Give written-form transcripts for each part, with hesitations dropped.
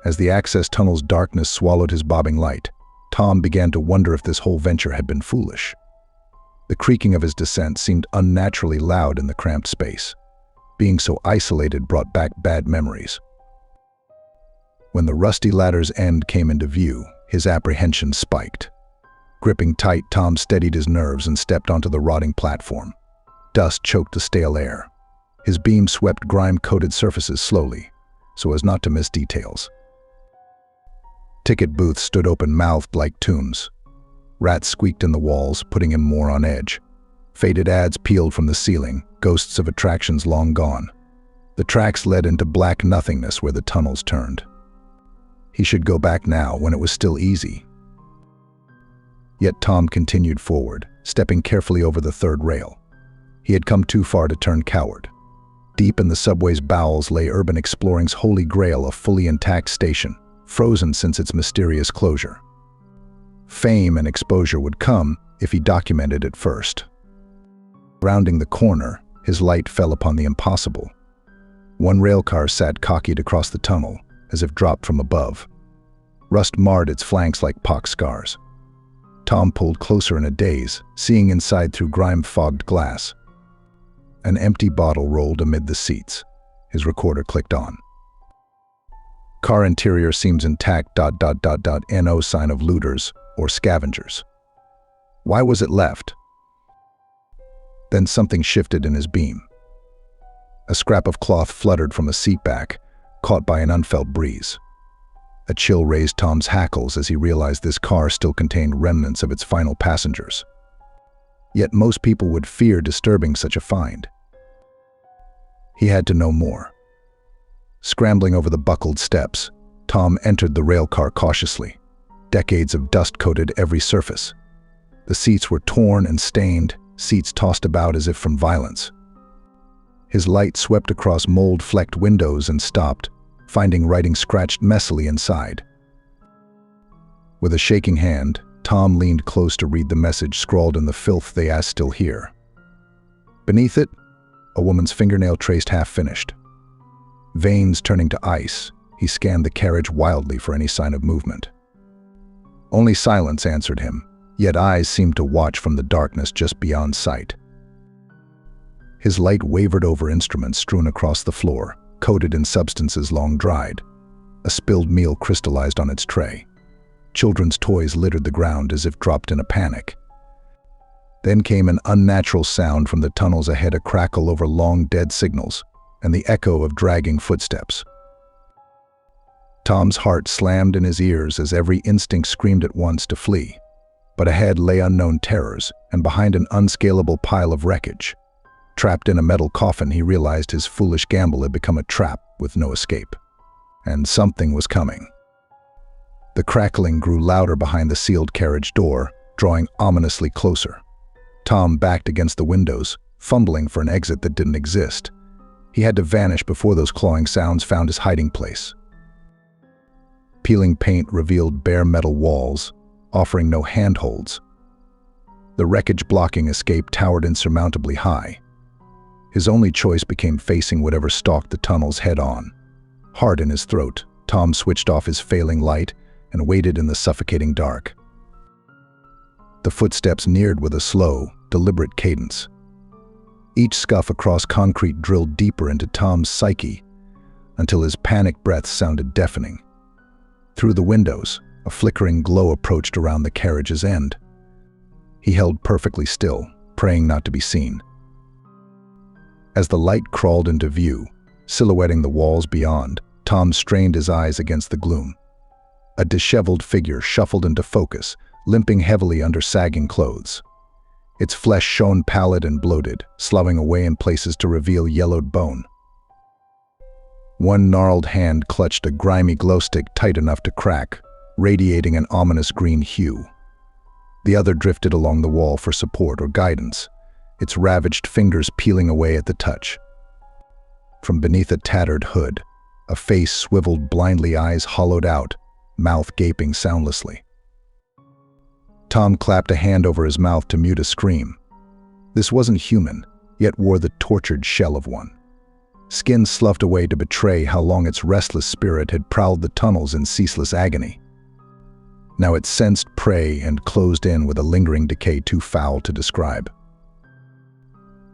As the access tunnel's darkness swallowed his bobbing light, Tom began to wonder if this whole venture had been foolish. The creaking of his descent seemed unnaturally loud in the cramped space. Being so isolated brought back bad memories. When the rusty ladder's end came into view, his apprehension spiked. Gripping tight, Tom steadied his nerves and stepped onto the rotting platform. Dust choked the stale air. His beam swept grime-coated surfaces slowly, so as not to miss details. Ticket booths stood open-mouthed like tombs. Rats squeaked in the walls, putting him more on edge. Faded ads peeled from the ceiling, ghosts of attractions long gone. The tracks led into black nothingness where the tunnels turned. He should go back now, when it was still easy. Yet Tom continued forward, stepping carefully over the third rail. He had come too far to turn coward. Deep in the subway's bowels lay urban exploring's holy grail, a fully intact station, frozen since its mysterious closure. Fame and exposure would come if he documented it first. Rounding the corner, his light fell upon the impossible. One railcar sat cockeyed across the tunnel, as if dropped from above. Rust marred its flanks like pock scars. Tom pulled closer in a daze, seeing inside through grime-fogged glass. An empty bottle rolled amid the seats. His recorder clicked on. Car interior seems intact, ... No sign of looters or scavengers. Why was it left? Then something shifted in his beam. A scrap of cloth fluttered from a seat back, caught by an unfelt breeze. A chill raised Tom's hackles as he realized this car still contained remnants of its final passengers. Yet most people would fear disturbing such a find. He had to know more. Scrambling over the buckled steps, Tom entered the railcar cautiously. Decades of dust coated every surface. The seats were torn and stained, seats tossed about as if from violence. His light swept across mold-flecked windows and stopped, finding writing scratched messily inside. With a shaking hand, Tom leaned close to read the message scrawled in the filth they asked still here. Beneath it, a woman's fingernail traced half-finished. Veins turning to ice, he scanned the carriage wildly for any sign of movement. Only silence answered him, yet eyes seemed to watch from the darkness just beyond sight. His light wavered over instruments strewn across the floor, coated in substances long dried. A spilled meal crystallized on its tray. Children's toys littered the ground as if dropped in a panic. Then came an unnatural sound from the tunnels ahead, a crackle over long dead signals, and the echo of dragging footsteps. Tom's heart slammed in his ears as every instinct screamed at once to flee. But ahead lay unknown terrors, and behind an unscalable pile of wreckage. Trapped in a metal coffin, he realized his foolish gamble had become a trap with no escape. And something was coming. The crackling grew louder behind the sealed carriage door, drawing ominously closer. Tom backed against the windows, fumbling for an exit that didn't exist. He had to vanish before those clawing sounds found his hiding place. Peeling paint revealed bare metal walls, offering no handholds. The wreckage blocking escape towered insurmountably high. His only choice became facing whatever stalked the tunnels head-on. Hard in his throat, Tom switched off his failing light and waited in the suffocating dark. The footsteps neared with a slow, deliberate cadence. Each scuff across concrete drilled deeper into Tom's psyche until his panicked breaths sounded deafening. Through the windows, a flickering glow approached around the carriage's end. He held perfectly still, praying not to be seen. As the light crawled into view, silhouetting the walls beyond, Tom strained his eyes against the gloom. A disheveled figure shuffled into focus, limping heavily under sagging clothes. Its flesh shone pallid and bloated, sloughing away in places to reveal yellowed bone. One gnarled hand clutched a grimy glow stick tight enough to crack, radiating an ominous green hue. The other drifted along the wall for support or guidance, its ravaged fingers peeling away at the touch. From beneath a tattered hood, a face swiveled blindly, eyes hollowed out, mouth gaping soundlessly. Tom clapped a hand over his mouth to mute a scream. This wasn't human, yet wore the tortured shell of one. skin sloughed away to betray how long its restless spirit had prowled the tunnels in ceaseless agony. Now it sensed prey and closed in with a lingering decay too foul to describe.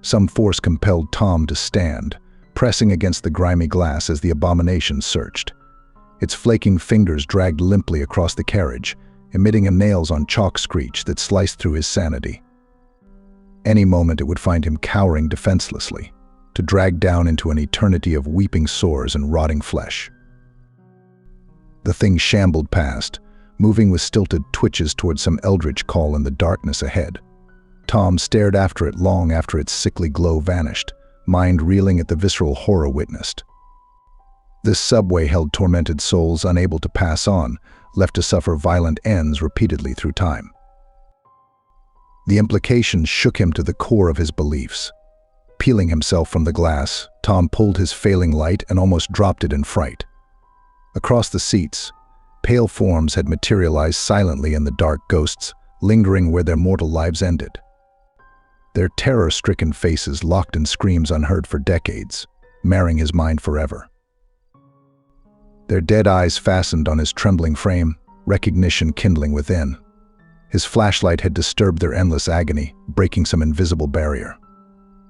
Some force compelled Tom to stand, pressing against the grimy glass as the abomination searched. Its flaking fingers dragged limply across the carriage, emitting a nails-on-chalk screech that sliced through his sanity. Any moment it would find him cowering defenselessly, to drag down into an eternity of weeping sores and rotting flesh. The thing shambled past, moving with stilted twitches towards some eldritch call in the darkness ahead. Tom stared after it long after its sickly glow vanished, mind reeling at the visceral horror witnessed. This subway held tormented souls unable to pass on, left to suffer violent ends repeatedly through time. The implications shook him to the core of his beliefs. Peeling himself from the glass, Tom pulled his failing light and almost dropped it in fright. Across the seats, pale forms had materialized silently in the dark ghosts, lingering where their mortal lives ended. Their terror-stricken faces locked in screams unheard for decades, marring his mind forever. Their dead eyes fastened on his trembling frame, recognition kindling within. His flashlight had disturbed their endless agony, breaking some invisible barrier.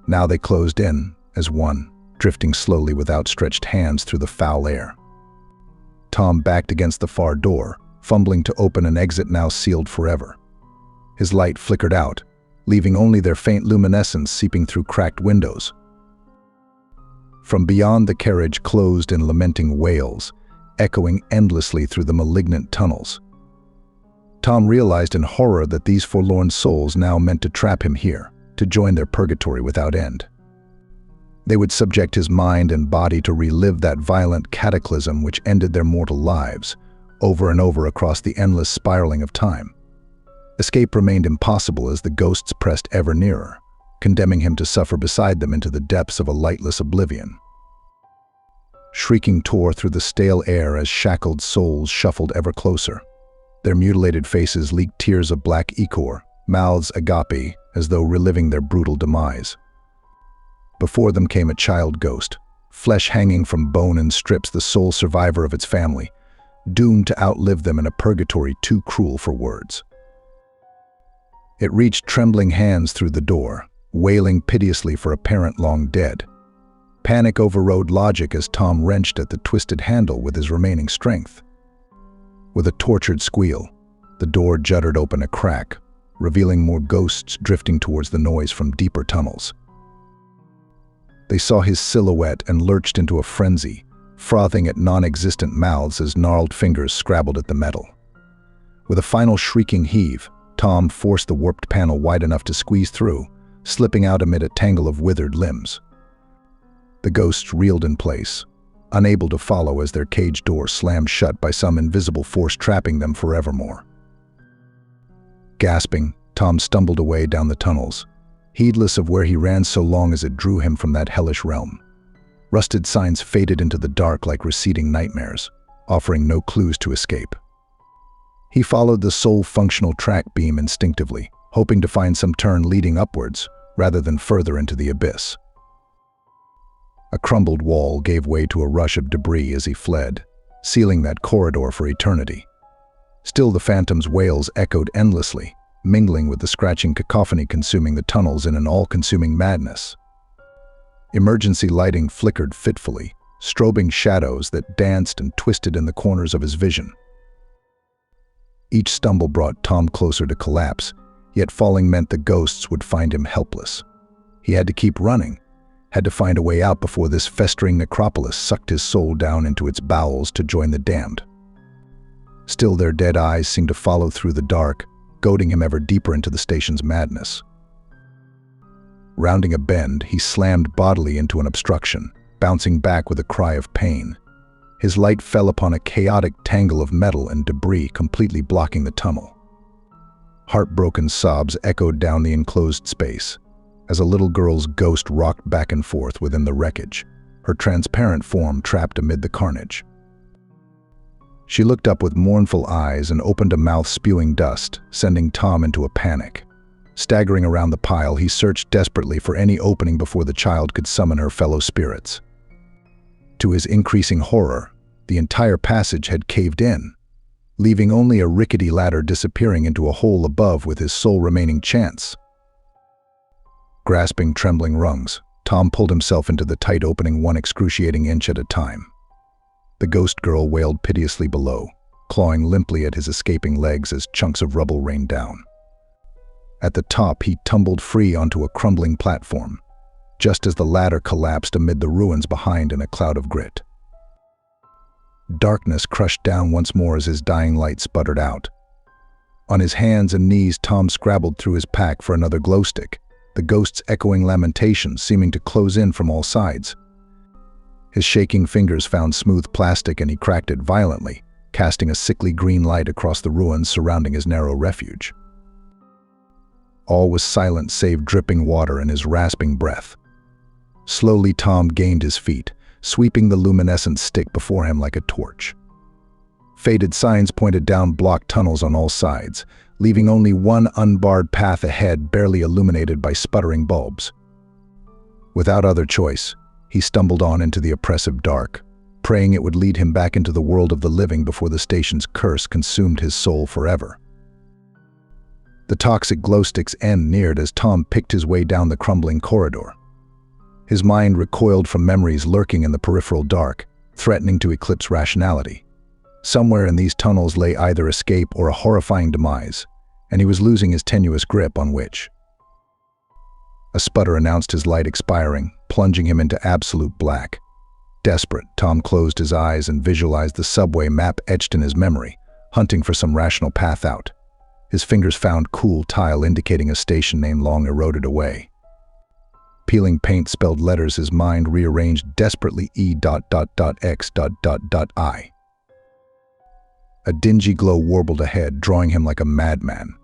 Now they closed in, as one, drifting slowly with outstretched hands through the foul air. Tom backed against the far door, fumbling to open an exit now sealed forever. His light flickered out, leaving only their faint luminescence seeping through cracked windows. From beyond, the carriage closed in lamenting wails, echoing endlessly through the malignant tunnels. Tom realized in horror that these forlorn souls now meant to trap him here, to join their purgatory without end. They would subject his mind and body to relive that violent cataclysm which ended their mortal lives, over and over across the endless spiraling of time. Escape remained impossible as the ghosts pressed ever nearer, condemning him to suffer beside them into the depths of a lightless oblivion. Shrieking tore through the stale air as shackled souls shuffled ever closer. Their mutilated faces leaked tears of black ichor, mouths agape, as though reliving their brutal demise. Before them came a child ghost, flesh hanging from bone and strips, the sole survivor of its family, doomed to outlive them in a purgatory too cruel for words. It reached trembling hands through the door, wailing piteously for a parent long dead. Panic overrode logic as Tom wrenched at the twisted handle with his remaining strength. With a tortured squeal, the door jutted open a crack, revealing more ghosts drifting towards the noise from deeper tunnels. They saw his silhouette and lurched into a frenzy, frothing at non-existent mouths as gnarled fingers scrabbled at the metal. With a final shrieking heave, Tom forced the warped panel wide enough to squeeze through, slipping out amid a tangle of withered limbs. The ghosts reeled in place, unable to follow as their cage door slammed shut by some invisible force trapping them forevermore. Gasping, Tom stumbled away down the tunnels, heedless of where he ran so long as it drew him from that hellish realm. Rusted signs faded into the dark like receding nightmares, offering no clues to escape. He followed the sole functional track beam instinctively, hoping to find some turn leading upwards rather than further into the abyss. A crumbled wall gave way to a rush of debris as he fled, sealing that corridor for eternity. Still, the phantom's wails echoed endlessly, mingling with the scratching cacophony consuming the tunnels in an all-consuming madness. Emergency lighting flickered fitfully, strobing shadows that danced and twisted in the corners of his vision. Each stumble brought Tom closer to collapse, yet falling meant the ghosts would find him helpless. He had to keep running, had to find a way out before this festering necropolis sucked his soul down into its bowels to join the damned. Still, their dead eyes seemed to follow through the dark, goading him ever deeper into the station's madness. Rounding a bend, he slammed bodily into an obstruction, bouncing back with a cry of pain. His light fell upon a chaotic tangle of metal and debris completely blocking the tunnel. Heartbroken sobs echoed down the enclosed space as a little girl's ghost rocked back and forth within the wreckage, her transparent form trapped amid the carnage. She looked up with mournful eyes and opened a mouth spewing dust, sending Tom into a panic. Staggering around the pile, he searched desperately for any opening before the child could summon her fellow spirits. To his increasing horror, the entire passage had caved in, leaving only a rickety ladder disappearing into a hole above with his sole remaining chance. Grasping trembling rungs, Tom pulled himself into the tight opening one excruciating inch at a time. The ghost girl wailed piteously below, clawing limply at his escaping legs as chunks of rubble rained down. At the top, he tumbled free onto a crumbling platform, just as the ladder collapsed amid the ruins behind in a cloud of grit. Darkness crushed down once more as his dying light sputtered out. On his hands and knees, Tom scrabbled through his pack for another glow stick, the ghost's echoing lamentations seeming to close in from all sides. His shaking fingers found smooth plastic and he cracked it violently, casting a sickly green light across the ruins surrounding his narrow refuge. All was silent save dripping water and his rasping breath. Slowly, Tom gained his feet, sweeping the luminescent stick before him like a torch. Faded signs pointed down blocked tunnels on all sides, leaving only one unbarred path ahead barely illuminated by sputtering bulbs. Without other choice, he stumbled on into the oppressive dark, praying it would lead him back into the world of the living before the station's curse consumed his soul forever. The toxic glowstick's end neared as Tom picked his way down the crumbling corridor. His mind recoiled from memories lurking in the peripheral dark, threatening to eclipse rationality. Somewhere in these tunnels lay either escape or a horrifying demise, and he was losing his tenuous grip on which. A sputter announced his light expiring, plunging him into absolute black. Desperate, Tom closed his eyes and visualized the subway map etched in his memory, hunting for some rational path out. His fingers found cool tile indicating a station name long eroded away. Peeling paint spelled letters, his mind rearranged desperately E.X.I. A dingy glow warbled ahead, drawing him like a madman.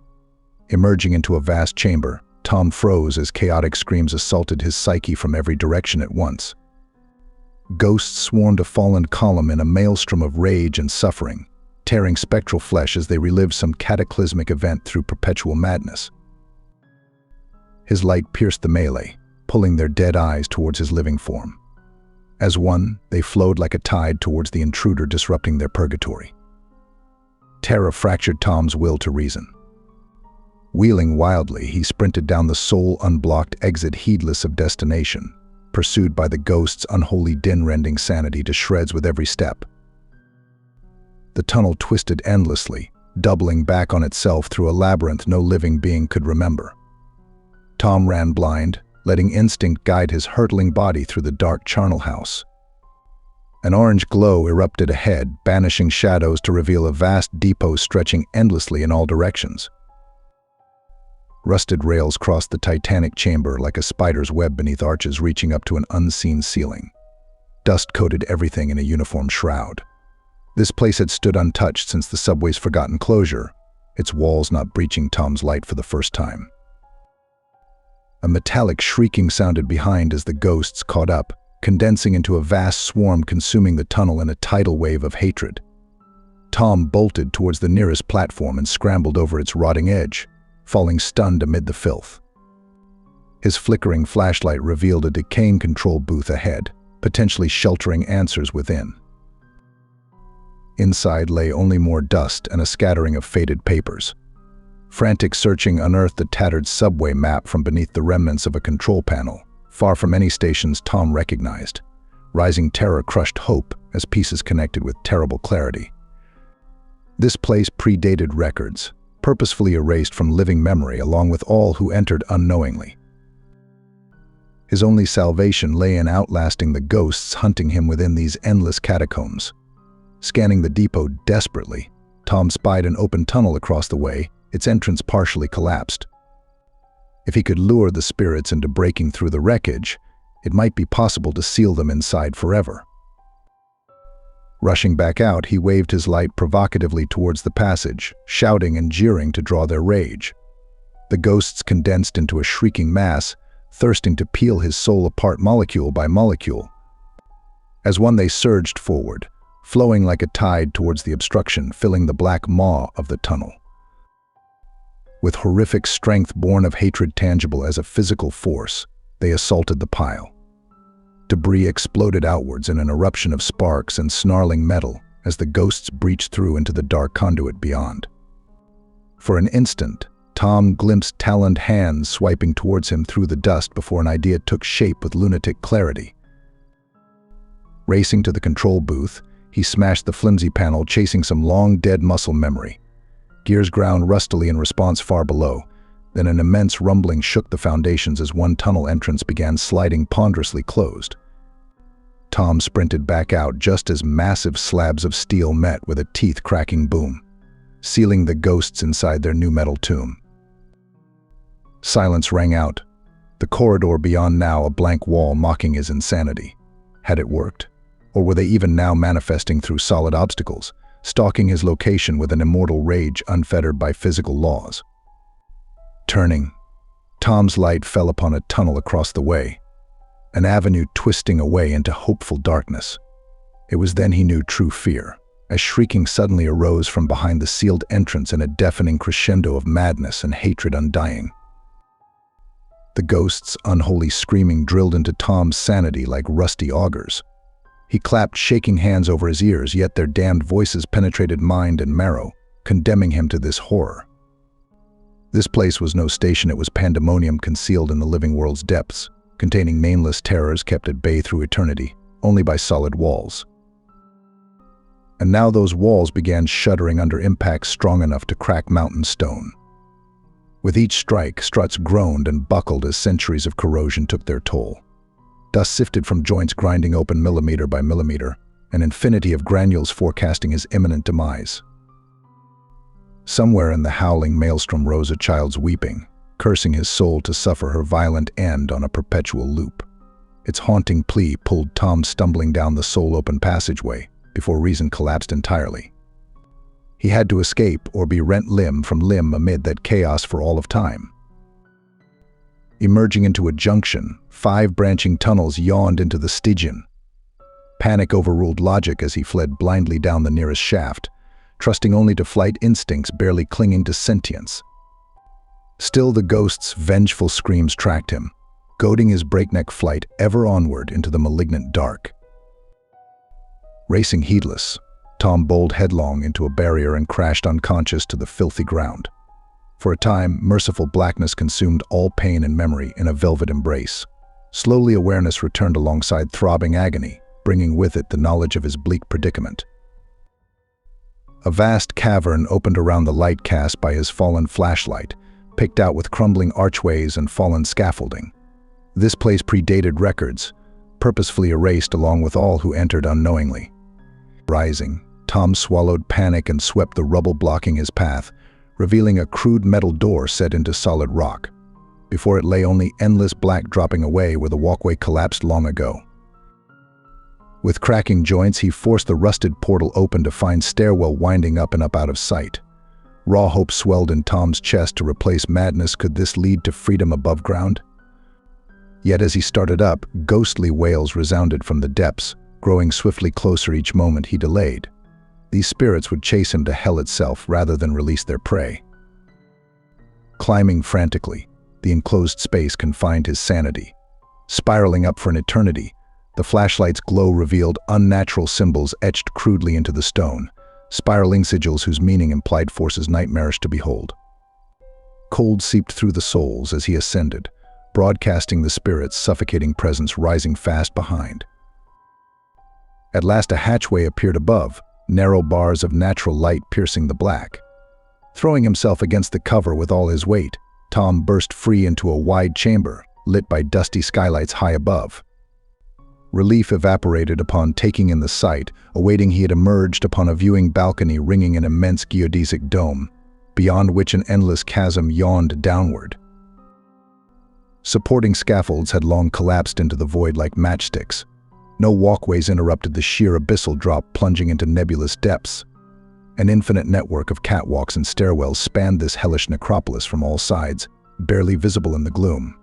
Emerging into a vast chamber, Tom froze as chaotic screams assaulted his psyche from every direction at once. Ghosts swarmed a fallen column in a maelstrom of rage and suffering, tearing spectral flesh as they relived some cataclysmic event through perpetual madness. His light pierced the melee, pulling their dead eyes towards his living form. As one, they flowed like a tide towards the intruder, disrupting their purgatory. Terror fractured Tom's will to reason. Wheeling wildly, he sprinted down the sole unblocked exit, heedless of destination, pursued by the ghost's unholy din, rending sanity to shreds with every step. The tunnel twisted endlessly, doubling back on itself through a labyrinth no living being could remember. Tom ran blind, letting instinct guide his hurtling body through the dark charnel house. An orange glow erupted ahead, banishing shadows to reveal a vast depot stretching endlessly in all directions. Rusted rails crossed the titanic chamber like a spider's web beneath arches reaching up to an unseen ceiling. Dust coated everything in a uniform shroud. This place had stood untouched since the subway's forgotten closure, its walls not breaching Tom's light for the first time. A metallic shrieking sounded behind as the ghosts caught up, condensing into a vast swarm consuming the tunnel in a tidal wave of hatred. Tom bolted towards the nearest platform and scrambled over its rotting edge, falling stunned amid the filth. His flickering flashlight revealed a decaying control booth ahead, potentially sheltering answers within. Inside lay only more dust and a scattering of faded papers. Frantic searching unearthed a tattered subway map from beneath the remnants of a control panel, far from any stations Tom recognized. Rising terror crushed hope as pieces connected with terrible clarity. This place predated records, purposefully erased from living memory along with all who entered unknowingly. His only salvation lay in outlasting the ghosts hunting him within these endless catacombs. Scanning the depot desperately, Tom spied an open tunnel across the way, its entrance partially collapsed. If he could lure the spirits into breaking through the wreckage, it might be possible to seal them inside forever. Rushing back out, he waved his light provocatively towards the passage, shouting and jeering to draw their rage. The ghosts condensed into a shrieking mass, thirsting to peel his soul apart molecule by molecule. As one, they surged forward, flowing like a tide towards the obstruction, filling the black maw of the tunnel. With horrific strength born of hatred tangible as a physical force, they assaulted the pile. Debris exploded outwards in an eruption of sparks and snarling metal as the ghosts breached through into the dark conduit beyond. For an instant, Tom glimpsed taloned hands swiping towards him through the dust before an idea took shape with lunatic clarity. Racing to the control booth, he smashed the flimsy panel, chasing some long-dead muscle memory. Gears ground rustily in response far below. Then an immense rumbling shook the foundations as one tunnel entrance began sliding ponderously closed. Tom sprinted back out just as massive slabs of steel met with a teeth-cracking boom, sealing the ghosts inside their new metal tomb. Silence rang out, the corridor beyond now a blank wall mocking his insanity. Had it worked? Or were they even now manifesting through solid obstacles, stalking his location with an immortal rage unfettered by physical laws? Turning, Tom's light fell upon a tunnel across the way, an avenue twisting away into hopeful darkness. It was then he knew true fear, as shrieking suddenly arose from behind the sealed entrance in a deafening crescendo of madness and hatred undying. The ghosts' unholy screaming drilled into Tom's sanity like rusty augers. He clapped shaking hands over his ears, yet their damned voices penetrated mind and marrow, condemning him to this horror. This place was no station, it was pandemonium concealed in the living world's depths, containing nameless terrors kept at bay through eternity, only by solid walls. And now those walls began shuddering under impacts strong enough to crack mountain stone. With each strike, struts groaned and buckled as centuries of corrosion took their toll. Dust sifted from joints grinding open millimeter by millimeter, an infinity of granules forecasting his imminent demise. Somewhere in the howling maelstrom rose a child's weeping, cursing his soul to suffer her violent end on a perpetual loop. Its haunting plea pulled Tom stumbling down the soul-open passageway before reason collapsed entirely. He had to escape or be rent limb from limb amid that chaos for all of time. Emerging into a junction, 5 branching tunnels yawned into the Stygian. Panic overruled logic as he fled blindly down the nearest shaft, trusting only to flight instincts barely clinging to sentience. Still the ghost's vengeful screams tracked him, goading his breakneck flight ever onward into the malignant dark. Racing heedless, Tom bowled headlong into a barrier and crashed unconscious to the filthy ground. For a time, merciful blackness consumed all pain and memory in a velvet embrace. Slowly awareness returned alongside throbbing agony, bringing with it the knowledge of his bleak predicament. A vast cavern opened around the light cast by his fallen flashlight, picked out with crumbling archways and fallen scaffolding. This place predated records, purposefully erased along with all who entered unknowingly. Rising, Tom swallowed panic and swept the rubble blocking his path, revealing a crude metal door set into solid rock. Before it lay only endless black dropping away where the walkway collapsed long ago. With cracking joints, he forced the rusted portal open to find stairwell winding up and up out of sight. Raw hope swelled in Tom's chest to replace madness. Could this lead to freedom above ground? Yet as he started up, ghostly wails resounded from the depths, growing swiftly closer each moment he delayed. These spirits would chase him to hell itself rather than release their prey. Climbing frantically, the enclosed space confined his sanity. Spiraling up for an eternity, the flashlight's glow revealed unnatural symbols etched crudely into the stone, spiraling sigils whose meaning implied forces nightmarish to behold. Cold seeped through the souls as he ascended, broadcasting the spirit's suffocating presence rising fast behind. At last a hatchway appeared above, narrow bars of natural light piercing the black. Throwing himself against the cover with all his weight, Tom burst free into a wide chamber, lit by dusty skylights high above. Relief evaporated upon taking in the sight, awaiting he had emerged upon a viewing balcony ringing an immense geodesic dome, beyond which an endless chasm yawned downward. Supporting scaffolds had long collapsed into the void like matchsticks. No walkways interrupted the sheer abyssal drop plunging into nebulous depths. An infinite network of catwalks and stairwells spanned this hellish necropolis from all sides, barely visible in the gloom.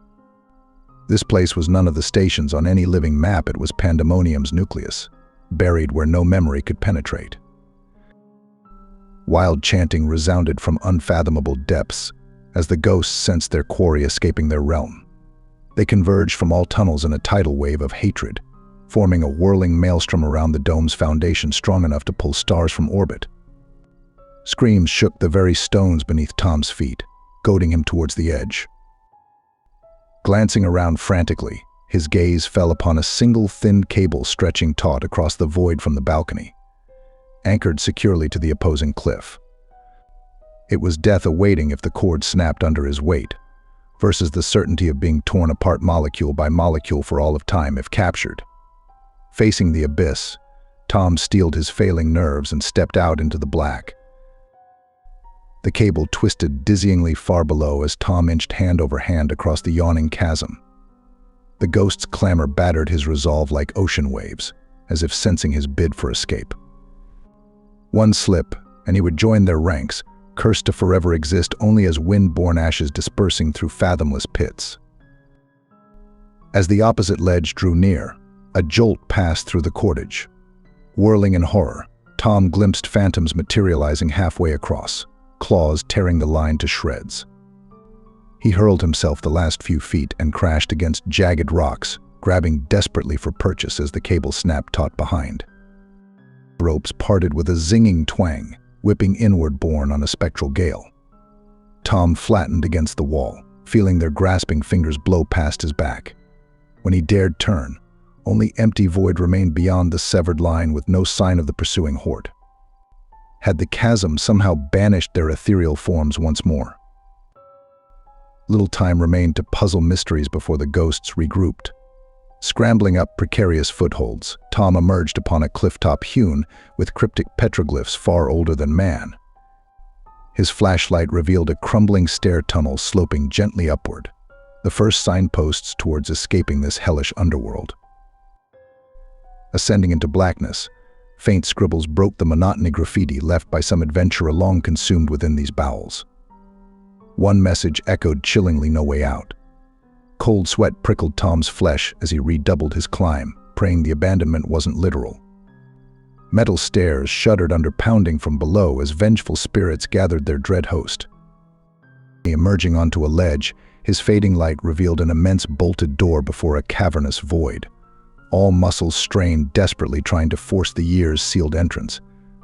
This place was none of the stations on any living map. It was pandemonium's nucleus, buried where no memory could penetrate. Wild chanting resounded from unfathomable depths as the ghosts sensed their quarry escaping their realm. They converged from all tunnels in a tidal wave of hatred, forming a whirling maelstrom around the dome's foundation strong enough to pull stars from orbit. Screams shook the very stones beneath Tom's feet, goading him towards the edge. Glancing around frantically, his gaze fell upon a single thin cable stretching taut across the void from the balcony, anchored securely to the opposing cliff. It was death awaiting if the cord snapped under his weight, versus the certainty of being torn apart molecule by molecule for all of time if captured. Facing the abyss, Tom steeled his failing nerves and stepped out into the black. The cable twisted dizzyingly far below as Tom inched hand over hand across the yawning chasm. The ghost's clamor battered his resolve like ocean waves, as if sensing his bid for escape. One slip, and he would join their ranks, cursed to forever exist only as wind-borne ashes dispersing through fathomless pits. As the opposite ledge drew near, a jolt passed through the cordage. Whirling in horror, Tom glimpsed phantoms materializing halfway across, claws tearing the line to shreds. He hurled himself the last few feet and crashed against jagged rocks, grabbing desperately for purchase as the cable snapped taut behind. Ropes parted with a zinging twang, whipping inward borne on a spectral gale. Tom flattened against the wall, feeling their grasping fingers blow past his back. When he dared turn, only empty void remained beyond the severed line with no sign of the pursuing horde. Had the chasm somehow banished their ethereal forms once more? Little time remained to puzzle mysteries before the ghosts regrouped. Scrambling up precarious footholds, Tom emerged upon a clifftop hewn with cryptic petroglyphs far older than man. His flashlight revealed a crumbling stair tunnel sloping gently upward, the first signposts towards escaping this hellish underworld. Ascending into blackness, faint scribbles broke the monotony graffiti left by some adventurer long consumed within these bowels. One message echoed chillingly no way out. Cold sweat prickled Tom's flesh as he redoubled his climb, praying the abandonment wasn't literal. Metal stairs shuddered under pounding from below as vengeful spirits gathered their dread host. Emerging onto a ledge, his fading light revealed an immense bolted door before a cavernous void. All muscles strained desperately trying to force the years' sealed entrance,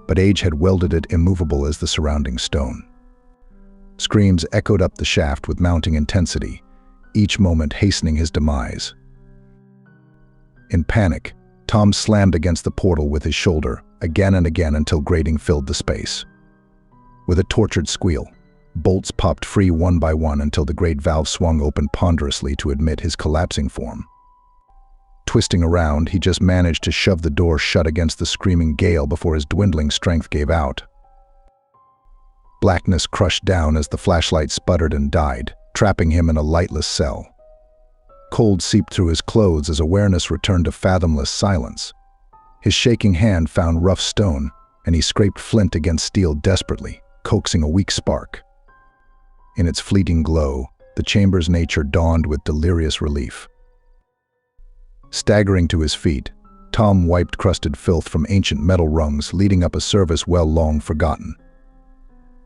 but age had welded it immovable as the surrounding stone. Screams echoed up the shaft with mounting intensity, each moment hastening his demise. In panic, Tom slammed against the portal with his shoulder, again and again until grating filled the space. With a tortured squeal, bolts popped free one by one until the great valve swung open ponderously to admit his collapsing form. Twisting around, he just managed to shove the door shut against the screaming gale before his dwindling strength gave out. Blackness crushed down as the flashlight sputtered and died, trapping him in a lightless cell. Cold seeped through his clothes as awareness returned to fathomless silence. His shaking hand found rough stone, and he scraped flint against steel desperately, coaxing a weak spark. In its fleeting glow, the chamber's nature dawned with delirious relief. Staggering to his feet, Tom wiped crusted filth from ancient metal rungs leading up a service well long forgotten.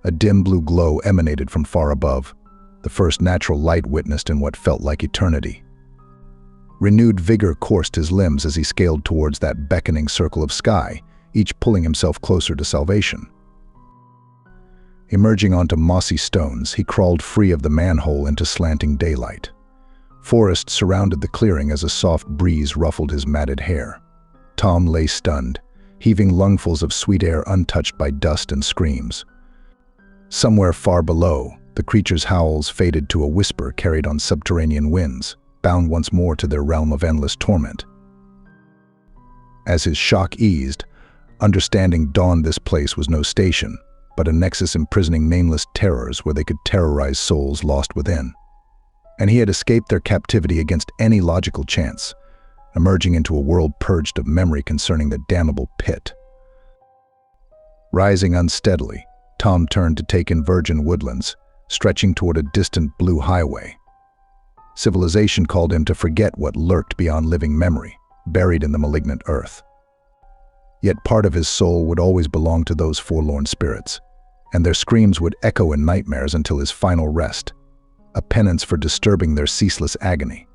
A dim blue glow emanated from far above, the first natural light witnessed in what felt like eternity. Renewed vigor coursed his limbs as he scaled towards that beckoning circle of sky, each pulling himself closer to salvation. Emerging onto mossy stones, he crawled free of the manhole into slanting daylight. Forest surrounded the clearing as a soft breeze ruffled his matted hair. Tom lay stunned, heaving lungfuls of sweet air untouched by dust and screams. Somewhere far below, the creature's howls faded to a whisper carried on subterranean winds, bound once more to their realm of endless torment. As his shock eased, understanding dawned this place was no station, but a nexus imprisoning nameless terrors where they could terrorize souls lost within. And he had escaped their captivity against any logical chance, emerging into a world purged of memory concerning the damnable pit. Rising unsteadily, Tom turned to take in virgin woodlands, stretching toward a distant blue highway. Civilization called him to forget what lurked beyond living memory, buried in the malignant earth. Yet part of his soul would always belong to those forlorn spirits, and their screams would echo in nightmares until his final rest, a penance for disturbing their ceaseless agony.